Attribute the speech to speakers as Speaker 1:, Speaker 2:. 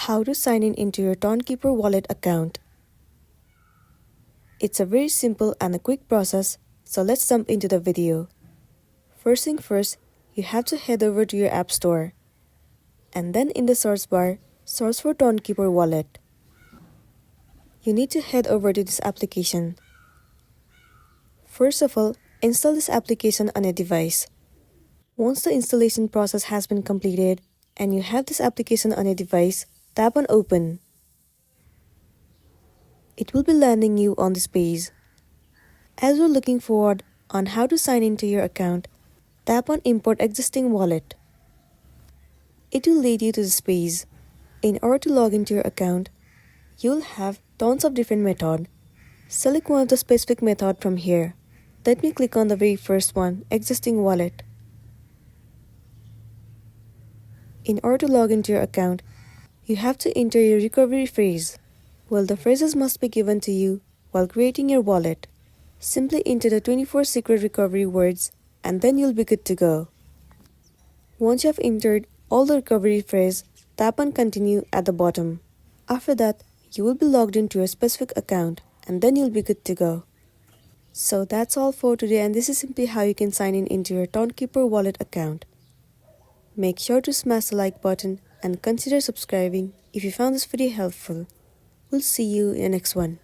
Speaker 1: How to sign in into your Tonkeeper wallet account. It's a very simple and a quick process, so let's jump into the video. First thing first, you have to head over to your app store. And then in the search bar, search for Tonkeeper wallet. You need to head over to this application. First of all, install this application on a device. Once the installation process has been completed and you have this application on a device, tap on Open. It will be landing you on this page. As we're looking forward on how to sign into your account, tap on Import Existing Wallet. It will lead you to this page. In order to log into your account, you'll have tons of different methods. Select one of the specific method from here. Let me click on the very first one, Existing Wallet. In order to log into your account, you have to enter your recovery phrase. Well, the phrases must be given to you while creating your wallet. Simply enter the 24 secret recovery words and then you'll be good to go. Once you have entered all the recovery phrase, tap on Continue at the bottom. After that, you will be logged into your specific account and then you'll be good to go. So that's all for today, and this is simply how you can sign in into your Tonkeeper wallet account. Make sure to smash the like button and consider subscribing if you found this video helpful. We'll see you in the next one.